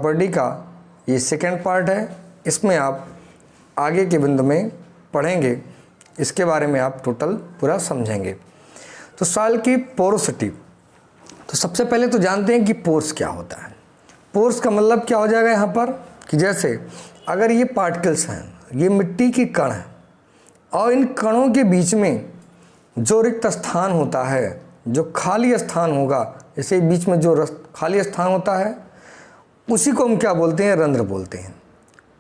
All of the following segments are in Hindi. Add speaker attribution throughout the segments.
Speaker 1: प्रॉपर्टी का ये सेकेंड पार्ट है। इसमें आप आगे के बिंदु में पढ़ेंगे, इसके बारे में आप टोटल पूरा समझेंगे। तो सॉइल की पोरोसिटी, तो सबसे पहले तो जानते हैं कि पोर्स क्या होता है। पोर्स का मतलब क्या हो जाएगा यहाँ पर कि जैसे अगर ये पार्टिकल्स हैं, ये मिट्टी के कण हैं और इन कणों के बीच में जो रिक्त स्थान होता है, जो खाली स्थान होगा, जैसे बीच में जो खाली स्थान होता है उसी को हम क्या बोलते हैं? रंध्र बोलते हैं।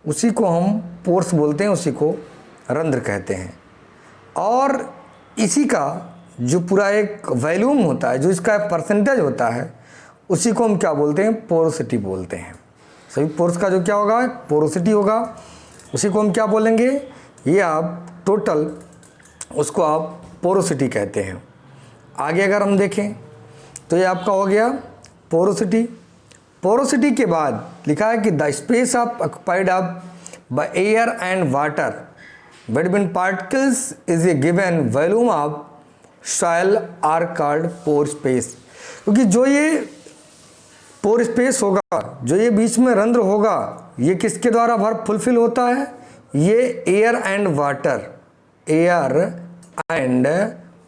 Speaker 1: उसी को हम पोर्स बोलते हैं, उसी को रंध्र कहते हैं। और इसी का जो पूरा एक वॉल्यूम होता है, जो इसका परसेंटेज होता है, उसी को हम क्या बोलते हैं? पोरोसिटी बोलते हैं। सभी पोर्स का जो क्या होगा? पोरोसिटी होगा। उसी को हम क्या बोलेंगे? ये आप टोटल उसको आप पोरोसिटी कहते हैं। आगे अगर हम देखें तो ये आपका हो गया पोरोसिटी। पोरोसिटी के बाद लिखा है कि the space of occupied of by air and water between particles is a given volume of soil are called pore space. क्योंकि जो ये पोर स्पेस होगा, जो ये बीच में रंध्र होगा, ये किसके द्वारा फुलफिल होता है? ये एयर एंड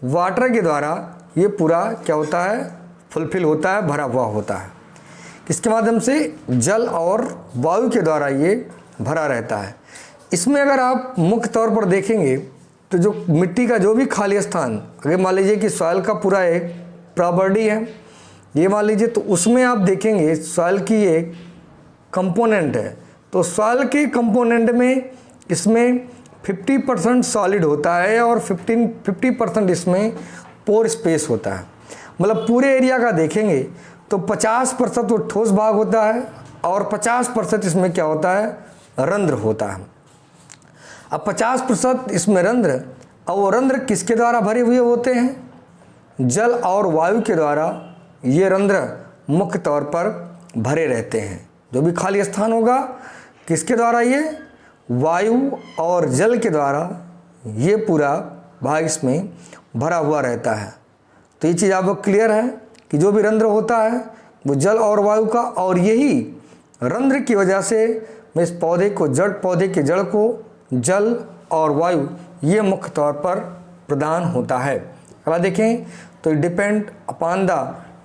Speaker 1: वाटर के द्वारा ये पूरा क्या होता है? फुलफिल होता है, भरा हुआ होता है। किसके माध्यम से? जल और वायु के द्वारा ये भरा रहता है। इसमें अगर आप मुख्य तौर पर देखेंगे तो जो मिट्टी का जो भी खाली स्थान, अगर मान लीजिए कि सॉइल का पूरा एक प्रॉपर्टी है, ये मान लीजिए, तो उसमें आप देखेंगे सॉइल की एक कंपोनेंट है। तो सॉइल के कंपोनेंट में इसमें 50% सॉलिड होता है और 50% इसमें पोर स्पेस होता है। मतलब पूरे एरिया का देखेंगे तो 50% वो ठोस भाग होता है और 50% इसमें क्या होता है? रंध्र होता है। अब 50% इसमें रंध्र, और वो रंध्र किसके द्वारा भरे हुए होते हैं? जल और वायु के द्वारा ये रंध्र मुख्य तौर पर भरे रहते हैं। जो भी खाली स्थान होगा, किसके द्वारा? ये वायु और जल के द्वारा ये पूरा भाग इसमें भरा हुआ रहता है। तो ये चीज़ आपको क्लियर है कि जो भी रंध्र होता है वो जल और वायु का, और यही रंध्र की वजह से इस पौधे के जड़ को जल और वायु ये मुख्य तौर पर प्रदान होता है। अगर देखें तो depend upon the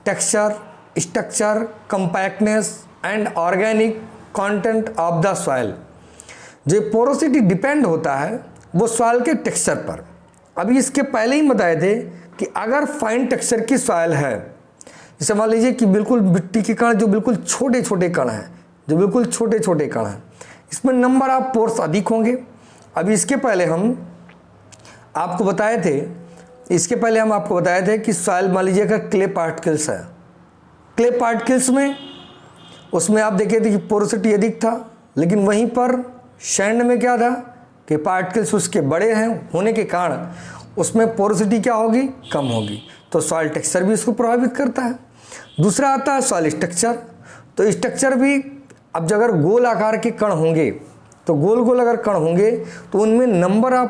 Speaker 1: texture, structure, compactness and organic content of the soil. जो पोरोसिटी डिपेंड होता है वो सॉइल के टेक्सचर पर। अभी इसके पहले ही बताए थे कि अगर फाइन टेक्सचर की सॉइल है, जैसे मान लीजिए कि बिल्कुल मिट्टी के कण जो बिल्कुल छोटे छोटे कण हैं, इसमें नंबर ऑफ पोर्स अधिक होंगे। अभी इसके पहले हम आपको बताए थे कि सॉइल मान लीजिए अगर क्ले पार्टिकल्स है, क्ले पार्टिकल्स में उसमें आप देखे थे कि पोरोसिटी अधिक था, लेकिन वहीं पर सैंड में क्या था कि पार्टिकल्स उसके बड़े हैं होने के कारण उसमें पोरोसिटी क्या होगी? कम होगी। तो सॉइल टेक्सचर भी इसको प्रभावित करता है। दूसरा आता है सॉइल स्ट्रक्चर। तो स्ट्रक्चर भी, अब अगर गोल आकार के कण होंगे, तो गोल अगर कण होंगे तो उनमें नंबर ऑफ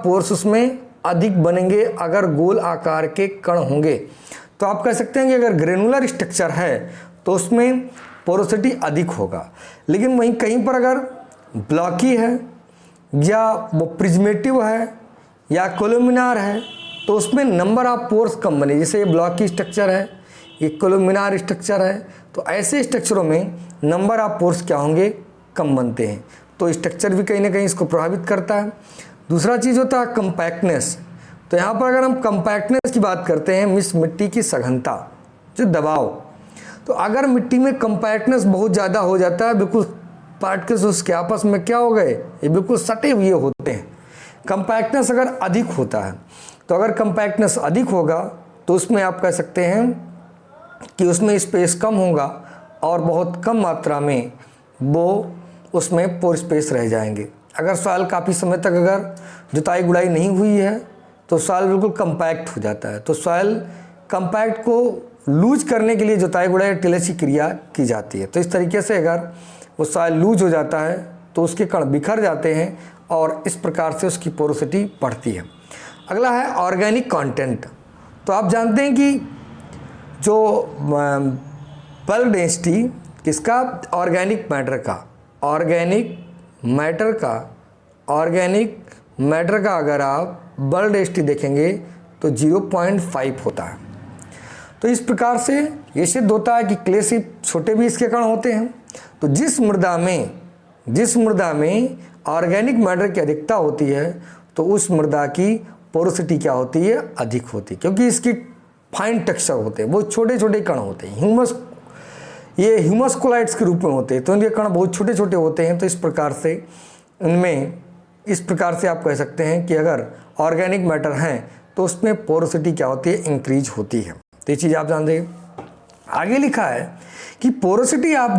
Speaker 1: पोर्स उसमें अधिक बनेंगे अगर गोल आकार के कण होंगे। तो आप कह सकते हैं कि अगर ग्रेनुलर स्ट्रक्चर है तो उसमें पोरोसिटी अधिक होगा। लेकिन वहीं कहीं पर अगर ब्लॉकी है या वो प्रिज्मेटिव है या कोलुमिनार है तो उसमें नंबर ऑफ पोर्स कम बने। जैसे ये ब्लॉकी स्ट्रक्चर है, ये कोलुमिनार स्ट्रक्चर है, तो ऐसे स्ट्रक्चरों में नंबर ऑफ पोर्स क्या होंगे? कम बनते हैं। तो स्ट्रक्चर भी कहीं ना कहीं इसको प्रभावित करता है। दूसरा चीज़ होता है कंपैक्टनेस। तो यहाँ पर अगर हम कंपैक्टनेस की बात करते हैं, मिट्टी की सघनता, जो दबाव, तो अगर मिट्टी में कंपैक्टनेस बहुत ज़्यादा हो जाता है, बिल्कुल पार्टिकल्स उसके आपस में क्या हो गए? ये बिल्कुल सटे हुए होते हैं। कंपैक्टनेस अगर अधिक होता है, तो अगर कंपैक्टनेस अधिक होगा तो उसमें आप कह सकते हैं कि उसमें स्पेस कम होगा और बहुत कम मात्रा में वो उसमें पोर स्पेस रह जाएंगे। अगर सॉइल काफ़ी समय तक अगर जुताई गुड़ाई नहीं हुई है तो सॉइल बिल्कुल कंपैक्ट हो जाता है। तो सॉइल कंपैक्ट को लूज करने के लिए जुताई गुड़ाई टिलेसी क्रिया की जाती है। तो इस तरीके से अगर वो सॉइल लूज हो जाता है तो उसके कण बिखर जाते हैं और इस प्रकार से उसकी पोरोसिटी बढ़ती है। अगला है ऑर्गेनिक कंटेंट। तो आप जानते हैं कि जो बल्क डेंसिटी किसका? ऑर्गेनिक मैटर का अगर आप बल डेंसिटी देखेंगे तो 0.5 होता है। तो इस प्रकार से ये सिद्ध होता है कि क्ले से छोटे भी इसके कण होते हैं। तो जिस मृदा में ऑर्गेनिक मैटर की अधिकता होती है तो उस मृदा की पोरोसिटी क्या होती है? अधिक होती है, क्योंकि इसकी फाइन टेक्सचर होते हैं, बहुत छोटे छोटे कण होते हैं। ये ह्यूमस्कुलाइट्स के रूप में होते हैं, तो इनके कण बहुत छोटे छोटे होते हैं। तो इस प्रकार से आप कह सकते हैं कि अगर ऑर्गेनिक मैटर हैं तो उसमें पोरोसिटी क्या होती है? इंक्रीज होती है। तो ये चीज़ आप जान देंगे। आगे लिखा है कि porosity of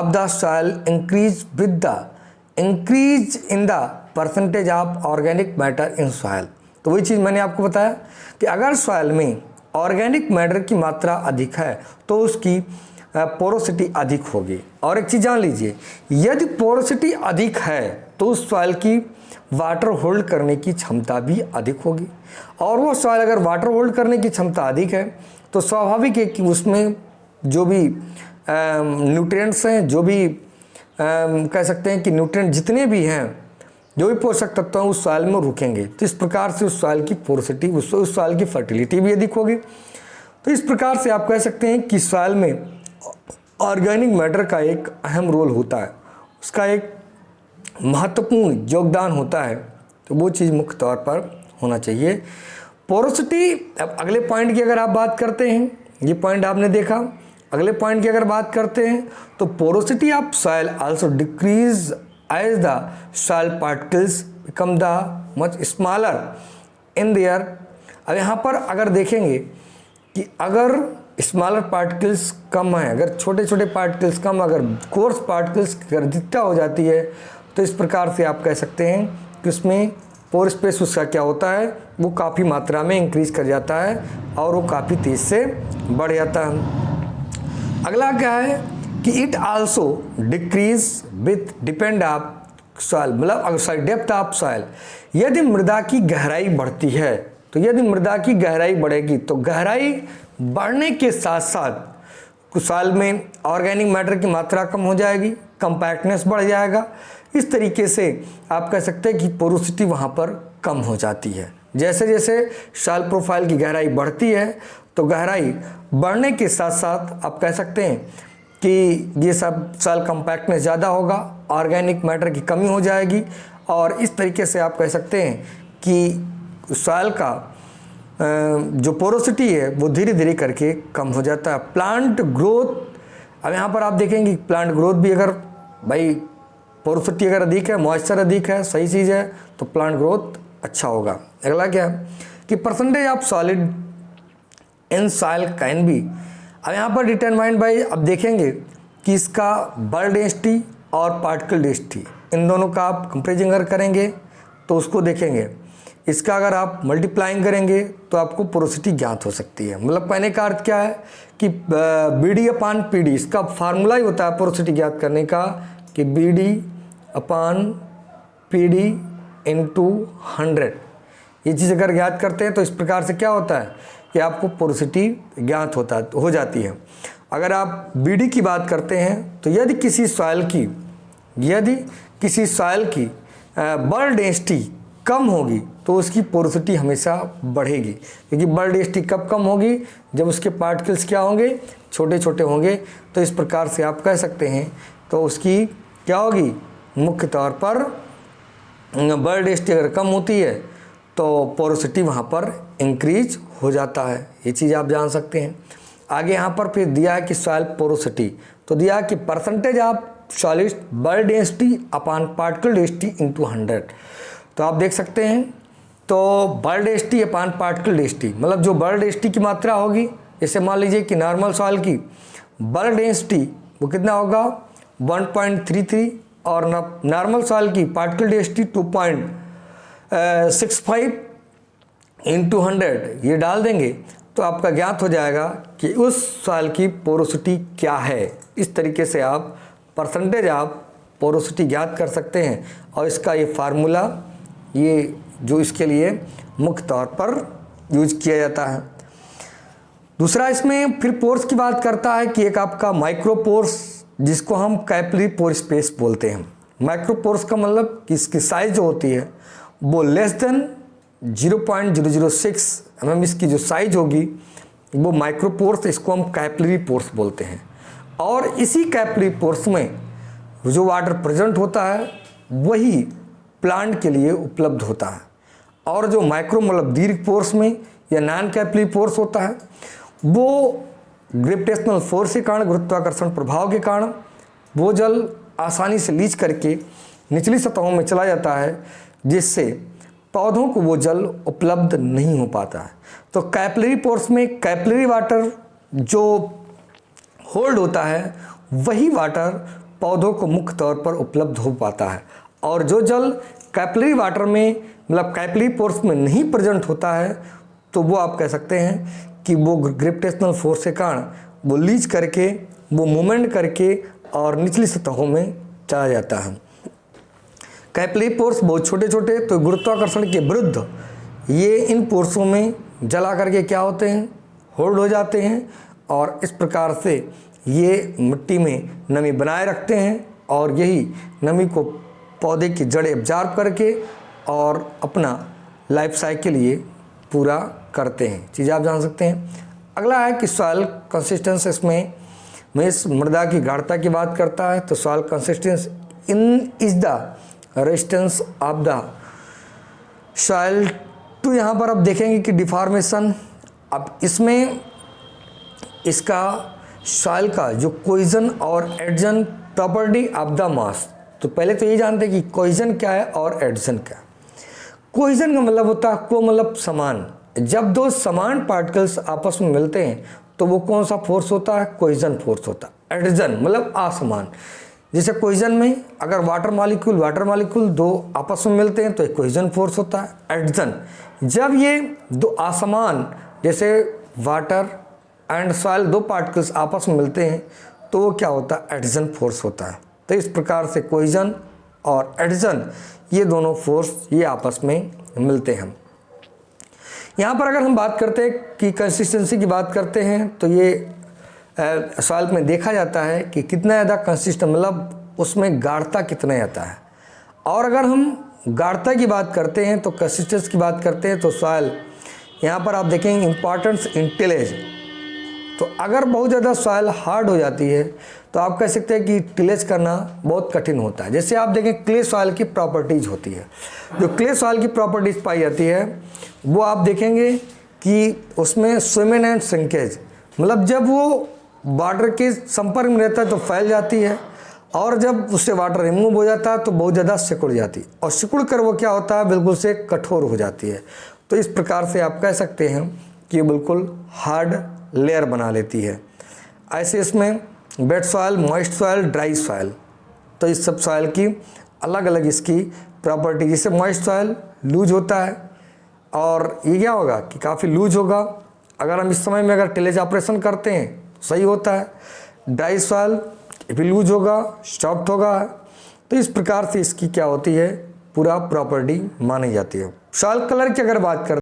Speaker 1: the soil increase in the percentage of organic matter in soil. तो वही चीज़ मैंने आपको बताया कि अगर सॉइल में ऑर्गेनिक मैटर की मात्रा अधिक है तो उसकी पोरोसिटी अधिक होगी। और एक चीज़ जान लीजिए, यदि पोरोसिटी अधिक है तो उस सॉइल की वाटर होल्ड करने की क्षमता भी अधिक होगी। और वो सॉइल अगर वाटर होल्ड करने की क्षमता अधिक है तो स्वाभाविक है कि उसमें जो भी न्यूट्रिएंट्स हैं, जो भी कह सकते हैं कि न्यूट्रिएंट जितने भी हैं, जो भी पोषक तत्व हैं उस सॉइल में रुकेंगे। तो इस प्रकार से उस सॉइल की पोरोसिटी, उस सॉइल की फर्टिलिटी भी अधिक होगी। तो इस प्रकार से आप कह सकते हैं कि सॉइल में ऑर्गेनिक मैटर का एक अहम रोल होता है, उसका एक महत्वपूर्ण योगदान होता है। तो वो चीज़ मुख्य तौर पर होना चाहिए। पोरोसिटी, अब अगले पॉइंट की अगर आप बात करते हैं, ये पॉइंट आपने देखा, अगले पॉइंट की अगर बात करते हैं तो porosity of soil also decrease as the soil particles become the much smaller in there. अब यहाँ पर अगर देखेंगे कि अगर स्मॉलर पार्टिकल्स कम है, अगर छोटे छोटे पार्टिकल्स कम, अगर कोर्स पार्टिकल्स की अधिकता हो जाती है तो इस प्रकार से आप कह सकते हैं कि उसमें पोर स्पेस उसका क्या होता है? वो काफ़ी मात्रा में इंक्रीज कर जाता है और वो काफ़ी तेज़ से बढ़ जाता है। अगला क्या है कि it also decrease with depend of soil, मतलब डेप्थ ऑफ सॉइल। यदि मृदा की गहराई बढ़ती है तो यदि मृदा की गहराई बढ़ेगी तो गहराई बढ़ने के साथ साथ सॉइल में ऑर्गेनिक मैटर की मात्रा कम हो जाएगी, कंपैक्टनेस बढ़ जाएगा। इस तरीके से आप कह सकते हैं कि पोरोसिटी वहाँ पर कम हो जाती है। जैसे जैसे सॉइल प्रोफाइल की गहराई बढ़ती है तो गहराई बढ़ने के साथ साथ आप कह सकते हैं कि ये सब सॉइल कंपैक्टनेस ज़्यादा होगा, ऑर्गेनिक मैटर की कमी हो जाएगी और इस तरीके से आप कह सकते हैं कि सॉइल का जो पोरोसिटी है वो धीरे धीरे करके कम हो जाता है। प्लांट ग्रोथ, अब यहाँ पर आप देखेंगे प्लांट ग्रोथ भी अगर भाई पोरोसिटी अगर अधिक है, मॉइस्चर अधिक है, सही चीज़ है तो प्लांट ग्रोथ अच्छा होगा। अगला क्या है कि percentage of solid in soil can be, अब यहाँ पर डिटरमाइंड बाय, अब देखेंगे कि इसका बल डेंसिटी और पार्टिकल डेंसिटी, इन दोनों का आप कंपेरिजन अगर करेंगे तो उसको देखेंगे, इसका अगर आप मल्टीप्लाइंग करेंगे तो आपको पोरोसिटी ज्ञात हो सकती है। मतलब कहने का अर्थ क्या है कि BD अपान PD, इसका फार्मूला ही होता है पोरोसिटी ज्ञात करने का कि BD अपान PD इंटू 100। ये चीज़ अगर ज्ञात करते हैं तो इस प्रकार से क्या होता है कि आपको पोरोसिटी ज्ञात हो जाती है। अगर आप BD की बात करते हैं तो यदि किसी सॉइल की बल डेंसिटी कम होगी तो उसकी पोरोसिटी हमेशा बढ़ेगी, क्योंकि बल डेंसिटी कब कम होगी? जब उसके पार्टिकल्स क्या होंगे? छोटे छोटे होंगे। तो इस प्रकार से आप कह सकते हैं तो उसकी क्या होगी? मुख्य तौर पर बल डेंसिटी अगर कम होती है तो पोरोसिटी वहाँ पर इंक्रीज हो जाता है। ये चीज़ आप जान सकते हैं। आगे यहाँ पर फिर दिया है कि सॉइल पोरोसिटी, तो दिया कि परसेंटेज ऑफ सॉलिड बल डेंसिटी अपान पार्टिकल डेंसिटी इंटू 100। तो आप देख सकते हैं तो बल डेंसिटी अपान पार्टिकल डेंसिटी, मतलब जो बल डेंसिटी की मात्रा होगी, जैसे मान लीजिए कि नॉर्मल सॉइल की बल डेंसिटी वो कितना होगा? 1.33 और नॉर्मल सॉइल की पार्टिकल डेंसिटी 2.65 इंटू 100 ये डाल देंगे तो आपका ज्ञात हो जाएगा कि उस सॉइल की पोरोसिटी क्या है। इस तरीके से आप परसेंटेज ऑफ पोरोसिटी ज्ञात कर सकते हैं और इसका ये फार्मूला, ये जो इसके लिए मुख्य तौर पर यूज किया जाता है। दूसरा इसमें फिर पोर्स की बात करता है कि एक आपका माइक्रो पोर्स जिसको हम कैपिलरी पोर स्पेस बोलते हैं। माइक्रो पोर्स का मतलब कि इसकी साइज जो होती है वो लेस देन 0.006 mm इसकी जो साइज होगी वो माइक्रो पोर्स, इसको हम कैपिलरी पोर्स बोलते हैं। और इसी कैपिलरी पोर्स में जो वाटर प्रेजेंट होता है वही प्लांट के लिए उपलब्ध होता है। और जो माइक्रो मतलब दीर्घ पोर्स में या नॉन कैपिलरी पोर्स होता है वो ग्रेविटेशनल फोर्स के कारण, गुरुत्वाकर्षण प्रभाव के कारण वो जल आसानी से लीच करके निचली सतहों में चला जाता है, जिससे पौधों को वो जल उपलब्ध नहीं हो पाता है। तो कैपिलरी पोर्स में कैपिलरी वाटर जो होल्ड होता है वही वाटर पौधों को मुख्य तौर पर उपलब्ध हो पाता है। और जो जल कैपिलरी वाटर में मतलब कैपिलरी पोर्स में नहीं प्रेजेंट होता है तो वो आप कह सकते हैं कि वो ग्रेविटेशनल फोर्स के कारण वो लीच करके, वो मूवमेंट करके और निचली सतहों में चला जाता है। कैपिलरी पोर्स बहुत छोटे छोटे, तो गुरुत्वाकर्षण के विरुद्ध ये इन पोर्सों में जला करके क्या होते हैं, होल्ड हो जाते हैं और इस प्रकार से ये मिट्टी में नमी बनाए रखते हैं और यही नमी को पौधे की जड़ें एब्जॉर्ब करके और अपना लाइफ साइकिल ये पूरा करते हैं। चीज़ आप जान सकते हैं। अगला है कि सॉइल कंसिस्टेंस, इसमें मैं इस मृदा की गाढ़ता की बात करता है। तो soil consistence in is the resistance of the soil to, यहाँ पर आप देखेंगे कि डिफॉर्मेशन, अब इसमें इसका सॉइल का जो कोहेजन और adjourn property of the mass. तो पहले तो ये जानते हैं कि कोहेजन क्या है और एडजन क्या है। कोहेजन का मतलब होता है को मतलब समान, जब दो समान पार्टिकल्स आपस में मिलते हैं तो वो कौन सा फोर्स होता है, कोहेजन फोर्स होता है। एडजन मतलब असमान, जैसे कोहेजन में अगर वाटर मॉलिक्यूल दो आपस में मिलते हैं तो एक कोहेजन फोर्स होता है। एडजन जब ये दो असमान जैसे वाटर एंड सॉइल दो पार्टिकल्स आपस में मिलते हैं तो वो क्या होता है, एडजन फोर्स होता है। तो इस प्रकार से कोहेजन और एडजन ये दोनों फोर्स ये आपस में मिलते हैं। यहाँ पर अगर हम बात करते हैं कि कंसिस्टेंसी की बात करते हैं तो ये सॉइल में देखा जाता है कि कितना ज़्यादा कंसिस्टेंट मतलब उसमें गाढ़ता कितना आता है। और अगर हम गाढ़ता की बात करते हैं तो कंसिस्टेंसी की बात करते हैं तो सॉइल यहाँ पर आप देखेंगे इंपॉर्टेंस इन टिलेज। तो अगर बहुत ज़्यादा सॉइल हार्ड हो जाती है तो आप कह सकते हैं कि टिलेज करना बहुत कठिन होता है। जैसे आप देखें क्ले सॉइल की प्रॉपर्टीज़ होती है, जो क्ले सॉइल की प्रॉपर्टीज़ पाई जाती है वो आप देखेंगे कि उसमें स्विमिंग एंड श्रिंकेज, मतलब जब वो वाटर के संपर्क में रहता है तो फैल जाती है और जब उससे वाटर रिमूव हो जाता है तो बहुत ज़्यादा सिकुड़ जाती है और सिकुड़ कर वो क्या होता है, बिल्कुल से कठोर हो जाती है। तो इस प्रकार से आप कह सकते हैं कि ये बिल्कुल हार्ड लेयर बना लेती है। ऐसे इसमें wait soil, moist soil, dry soil, तो इस सब सॉइल की अलग अलग इसकी प्रॉपर्टी। जैसे मॉइस्ट सॉइल लूज होता है और ये क्या होगा कि काफ़ी लूज होगा, अगर हम इस समय में अगर टिलेज ऑपरेशन करते हैं तो सही होता है। ड्राई सॉइल भी लूज होगा, सॉफ्ट होगा। तो इस प्रकार से इसकी क्या होती है, पूरा प्रॉपर्टी मानी जाती है। सॉइल कलर की अगर बात करते